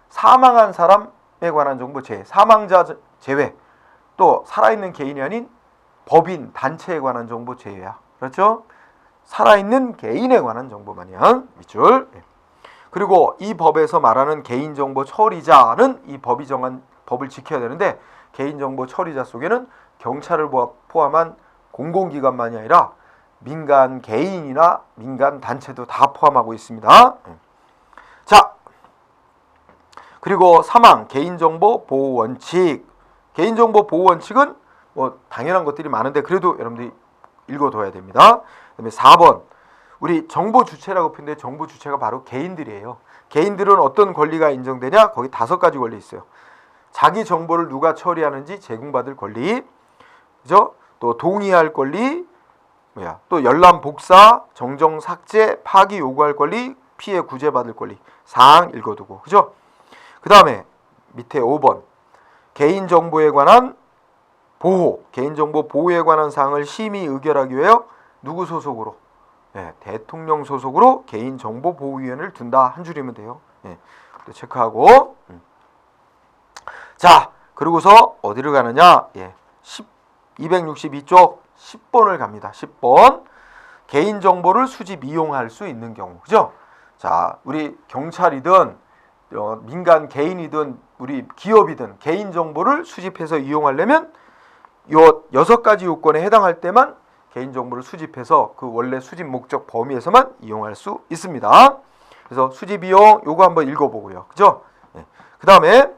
사망한 사람에 관한 정보 제외, 사망자 제외, 또 살아있는 개인이 아닌 법인, 단체에 관한 정보 제외야. 그렇죠? 살아있는 개인에 관한 정보만이야. 밑줄. 그리고 이 법에서 말하는 개인정보 처리자는 이 법이 정한 법을 지켜야 되는데 개인정보 처리자 속에는 경찰을 포함한 공공기관만이 아니라 민간 개인이나 민간 단체도 다 포함하고 있습니다. 자, 그리고 3항 개인정보 보호 원칙. 개인정보 보호 원칙은 뭐 당연한 것들이 많은데 그래도 여러분들이 읽어둬야 됩니다. 그다음에 4번 우리 정보 주체라고 표현돼 정보 주체가 바로 개인들이에요. 개인들은 어떤 권리가 인정되냐? 거기 5가지 권리 있어요. 자기 정보를 누가 처리하는지 제공받을 권리, 그죠? 또 동의할 권리, 또 열람 복사, 정정 삭제, 파기 요구할 권리, 피해 구제받을 권리. 사항 읽어두고, 그죠? 그 다음에 밑에 5번 개인정보에 관한 보호, 개인정보 보호에 관한 사항을 심의 의결하기 위하여 누구 소속으로? 대통령 소속으로 개인정보보호위원회를 둔다. 한 줄이면 돼요. 또 체크하고. 자, 그러고서 어디를 가느냐? 262쪽 10번을 갑니다. 10번 개인정보를 수집 이용할 수 있는 경우, 그죠? 자, 우리 경찰이든 민간 개인이든 우리 기업이든 개인정보를 수집해서 이용하려면 요 6가지 요건에 해당할 때만 개인정보를 수집해서 그 원래 수집 목적 범위에서만 이용할 수 있습니다. 그래서 수집 이용 요거 한번 읽어보고요. 그죠? 그 다음에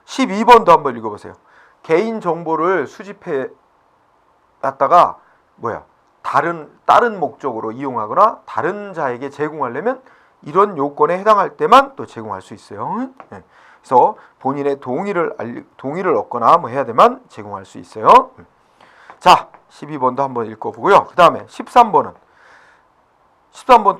12번도 한번 읽어보세요. 개인정보를 수집해 놨다가 다른 목적으로 이용하거나 다른 자에게 제공하려면 이런 요건에 해당할 때만 또 제공할 수 있어요. 그래서 본인의 동의를 얻거나 뭐 해야 되만 제공할 수 있어요. 자, 12번도 한번 읽어보고요. 그 다음에 13번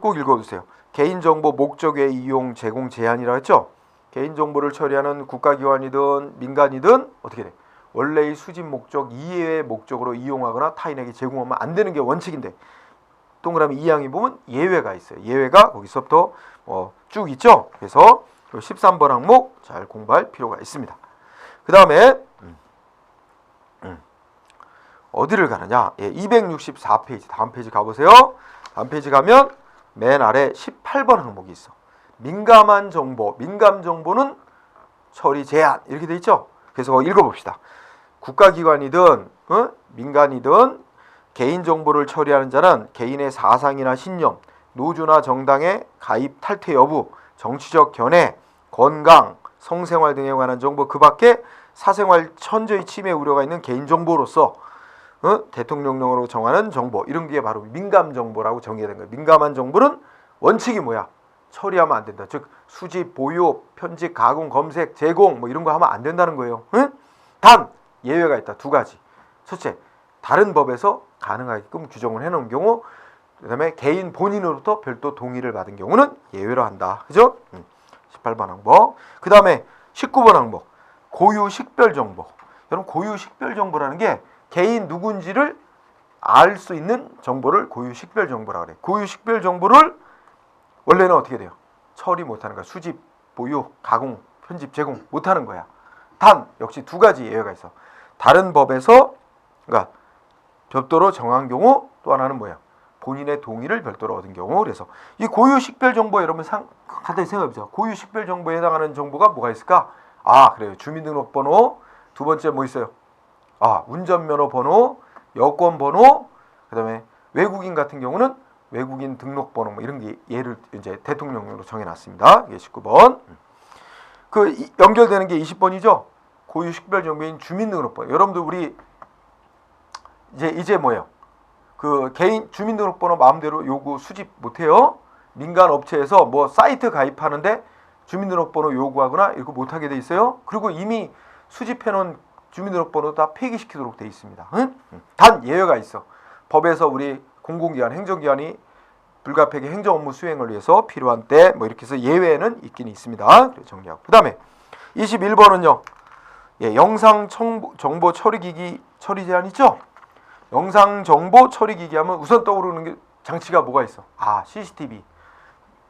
꼭 읽어주세요. 개인정보 목적 외 이용 제공 제한이라고 했죠. 개인정보를 처리하는 국가기관이든 민간이든 어떻게 돼? 원래의 수집 목적 이외의 목적으로 이용하거나 타인에게 제공하면 안 되는 게 원칙인데 동그라미 2항에 보면 예외가 있어요. 예외가 거기서부터 쭉 있죠. 그래서 13번 항목 잘 공부할 필요가 있습니다. 그 다음에 어디를 가느냐? 264페이지 다음 페이지 가보세요. 다음 페이지 가면 맨 아래 18번 항목이 있어. 민감한 정보, 민감 정보는 처리 제한 이렇게 돼 있죠. 그래서 읽어봅시다. 국가기관이든 민간이든 개인정보를 처리하는 자는 개인의 사상이나 신념, 노조나 정당의 가입 탈퇴 여부, 정치적 견해, 건강, 성생활 등에 관한 정보 그 밖에 사생활 천저히 침해 우려가 있는 개인정보로서 대통령령으로 정하는 정보 이런 게 바로 민감정보라고 정의가 된 거예요. 민감한 정보는 원칙이 뭐야? 처리하면 안 된다. 즉 수집, 보유, 편집, 가공, 검색, 제공 뭐 이런 거 하면 안 된다는 거예요. 단 예외가 있다. 2가지. 첫째, 다른 법에서 가능하게끔 규정을 해놓은 경우, 그 다음에 개인 본인으로부터 별도 동의를 받은 경우는 예외로 한다. 그죠? 18번 항목. 그 다음에 19번 항목. 고유 식별정보. 여러분 고유 식별정보라는 게 개인 누군지를 알 수 있는 정보를 고유 식별정보라고 그래. 고유 식별정보를 원래는 어떻게 돼요? 처리 못하는 거야. 수집, 보유, 가공, 편집, 제공 못하는 거야. 단 역시 2가지 예외가 있어. 다른 법에서 그러니까 별도로 정한 경우, 또 하나는 뭐야? 본인의 동의를 별도로 얻은 경우. 그래서 이 고유 식별 정보 여러분 간단히 생각해 보세요. 고유 식별 정보에 해당하는 정보가 뭐가 있을까? 아, 그래요. 주민등록번호. 2번째 뭐 있어요? 아, 운전면허 번호, 여권 번호. 그다음에 외국인 같은 경우는 외국인 등록번호 뭐 이런 게 예를 이제 대통령령으로 정해놨습니다. 이게 19번. 그 연결되는 게 20번이죠. 고유 식별 정보인 주민등록번호. 여러분들 우리 이제 뭐예요? 그 개인 주민등록번호 마음대로 요구 수집 못해요. 민간 업체에서 뭐 사이트 가입하는데 주민등록번호 요구하거나 이거 못하게 돼 있어요. 그리고 이미 수집해놓은 주민등록번호 다 폐기시키도록 돼 있습니다. 응? 단 예외가 있어. 법에서 우리 공공기관, 행정기관이 불가피하게 행정 업무 수행을 위해서 필요한 때 뭐 이렇게 해서 예외는 있긴 있습니다. 정리하고. 그 다음에 21번은요. 예, 영상 정보 처리기기 처리 제한 있죠? 영상 정보 처리기기 하면 우선 떠오르는 게 장치가 뭐가 있어? 아, CCTV.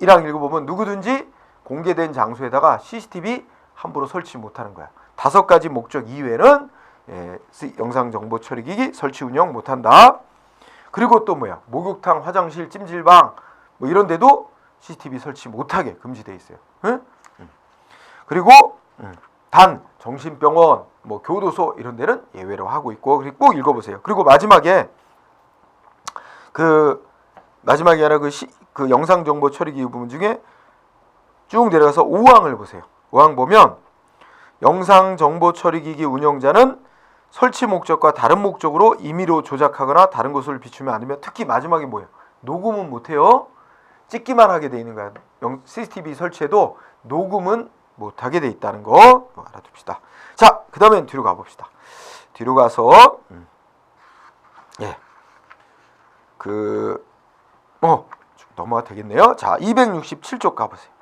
1항 읽어보면 누구든지 공개된 장소에다가 CCTV 함부로 설치 못하는 거야. 5가지 목적 이외에는 영상 정보 처리기기 설치 운영 못한다. 그리고 또 뭐야? 목욕탕, 화장실, 찜질방 뭐 이런 데도 CCTV 설치 못하게 금지돼 있어요. 응? 그리고 단 정신병원, 뭐 교도소 이런 데는 예외로 하고 있고, 그리고 꼭 읽어보세요. 그리고 마지막에 아니라 그 영상 정보 처리기기 부분 중에 쭉 내려가서 5항을 보세요. 5항 보면 영상 정보 처리기기 운영자는 설치 목적과 다른 목적으로 임의로 조작하거나 다른 것을 비추면 안 되며, 특히 마지막에 뭐예요? 녹음은 못해요. 찍기만 하게 돼 있는 거야. CCTV 설치해도 녹음은 못하게 돼 있다는 거 알아둡시다. 자, 그 다음엔 뒤로 가봅시다. 뒤로 가서 넘어가 되겠네요. 자, 267쪽 가보세요.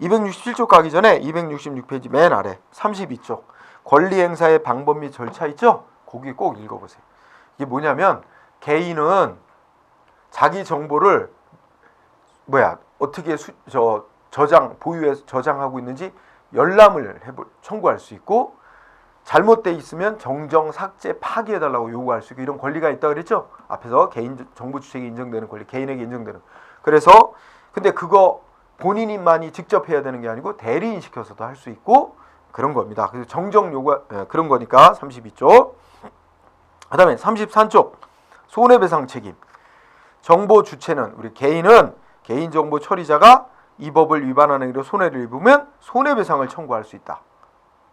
267쪽 가기 전에 266페이지 맨 아래 32쪽 권리 행사의 방법 및 절차 있죠? 거기 꼭 읽어보세요. 이게 뭐냐면 개인은 자기 정보를 어떻게 보유해서 저장하고 있는지 열람을 청구할 수 있고, 잘못돼 있으면 정정, 삭제, 파기해달라고 요구할 수 있고, 이런 권리가 있다 그랬죠? 앞에서 개인 정보 주체에게 인정되는 권리, 개인에게 인정되는. 그래서 근데 그거 본인만이 직접 해야 되는 게 아니고 대리인 시켜서도 할 수 있고 그런 겁니다. 그래서 정정 요구 그런 거니까 32쪽. 그다음에 33쪽 손해배상 책임. 정보 주체는 우리 개인은 개인정보 처리자가 이 법을 위반하는 행위로 손해를 입으면 손해배상을 청구할 수 있다.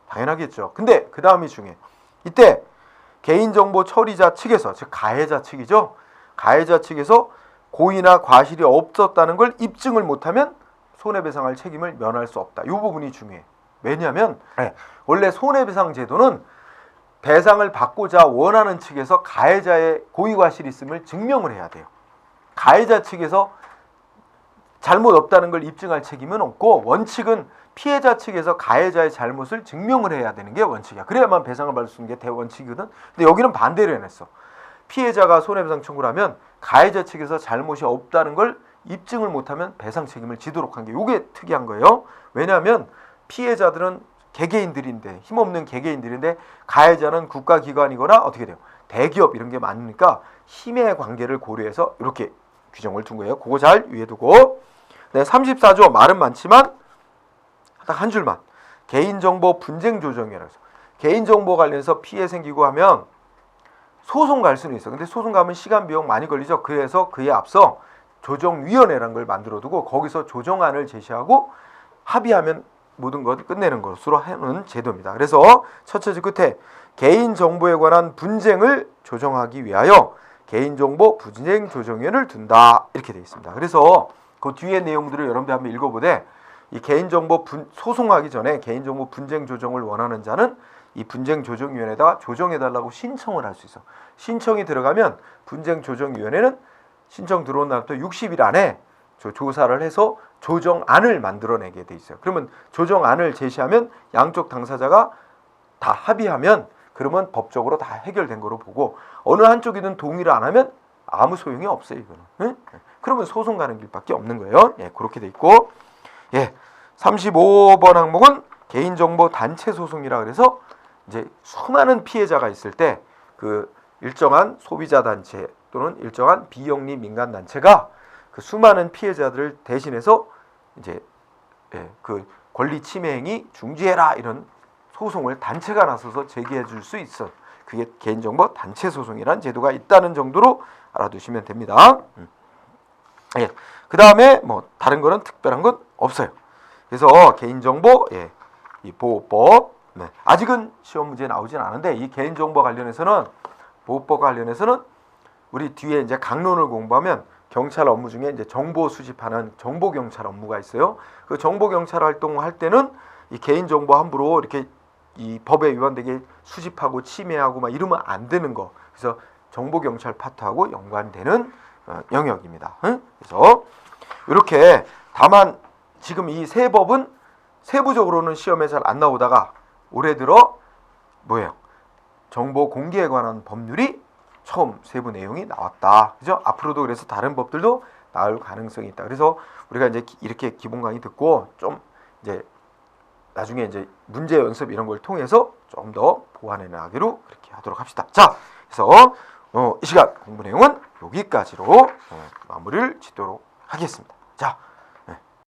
당연하겠죠. 근데 그 다음이 중요해. 이때 개인정보 처리자 측에서, 즉 가해자 측이죠. 가해자 측에서 고의나 과실이 없었다는 걸 입증을 못하면 손해배상할 책임을 면할 수 없다. 이 부분이 중요해. 왜냐하면 원래 손해배상 제도는 배상을 받고자 원하는 측에서 가해자의 고의 과실이 있음을 증명을 해야 돼요. 가해자 측에서 잘못 없다는 걸 입증할 책임은 없고, 원칙은 피해자 측에서 가해자의 잘못을 증명을 해야 되는 게 원칙이야. 그래야만 배상을 받을 수 있는 게 대원칙이거든. 근데 여기는 반대로 해냈어. 피해자가 손해배상 청구를 하면 가해자 측에서 잘못이 없다는 걸 입증을 못하면 배상 책임을 지도록 한 게, 이게 특이한 거예요. 왜냐하면 피해자들은 개개인들인데, 힘없는 개개인들인데, 가해자는 국가기관이거나 어떻게 돼요? 대기업 이런 게 많으니까 힘의 관계를 고려해서 이렇게 규정을 둔 거예요. 그거 잘 위에 두고. 네, 34조 말은 많지만 딱 한 줄만. 개인정보 분쟁조정위원회에서 개인정보 관련해서 피해 생기고 하면 소송 갈 수는 있어. 근데 소송 가면 시간 비용 많이 걸리죠. 그래서 그에 앞서 조정위원회라는 걸 만들어 두고 거기서 조정안을 제시하고 합의하면 모든 것 끝내는 것으로 하는 제도입니다. 그래서 첫째 줄 끝에 개인정보에 관한 분쟁을 조정하기 위하여 개인정보 분쟁조정위원회를 둔다. 이렇게 되어 있습니다. 그래서 그 뒤에 내용들을 여러분들 한번 읽어보되, 이 개인정보 소송하기 전에 개인정보 분쟁조정을 원하는 자는 이 분쟁조정위원회에다가 조정해달라고 신청을 할 수 있어. 신청이 들어가면 분쟁조정위원회는 신청 들어온 날부터 60일 안에 조사를 해서 조정안을 만들어내게 돼 있어요. 그러면 조정안을 제시하면 양쪽 당사자가 다 합의하면 그러면 법적으로 다 해결된 거로 보고, 어느 한쪽이든 동의를 안 하면 아무 소용이 없어요. 이거는. 응? 그러면 소송 가는 길밖에 없는 거예요. 그렇게 돼 있고, 35번 항목은 개인정보 단체 소송이라 그래서 이제 수많은 피해자가 있을 때 그 일정한 소비자 단체 또는 일정한 비영리 민간 단체가 그 수많은 피해자들을 대신해서 이제 그 권리 침해 행위 중지해라 이런 소송을 단체가 나서서 제기해 줄 수 있어. 그게 개인정보 단체 소송이라는 제도가 있다는 정도로 알아두시면 됩니다. 그 다음에 뭐 다른 거는 특별한 건 없어요. 그래서 개인정보 이 보호법 아직은 시험 문제에 나오진 않은데, 이 개인정보 관련해서는 보호법 관련해서는 우리 뒤에 이제 강론을 공부하면 경찰 업무 중에 이제 정보 수집하는 정보 경찰 업무가 있어요. 그 정보 경찰 활동할 때는 이 개인 정보 함부로 이렇게 이 법에 위반되게 수집하고 침해하고 막 이러면 안 되는 거. 그래서 정보 경찰 파트하고 연관되는 영역입니다. 그래서 이렇게 다만 지금 이 세 법은 세부적으로는 시험에 잘 안 나오다가 올해 들어 뭐예요? 정보 공개에 관한 법률이 처음 세부 내용이 나왔다. 그죠? 앞으로도 그래서 다른 법들도 나올 가능성이 있다. 그래서 우리가 이제 이렇게 기본 강의 듣고 좀 이제 나중에 이제 문제 연습 이런 걸 통해서 좀 더 보완해 나가기로 그렇게 하도록 합시다. 자, 그래서 이 시간 공부 내용은 여기까지로 마무리를 짓도록 하겠습니다. 자.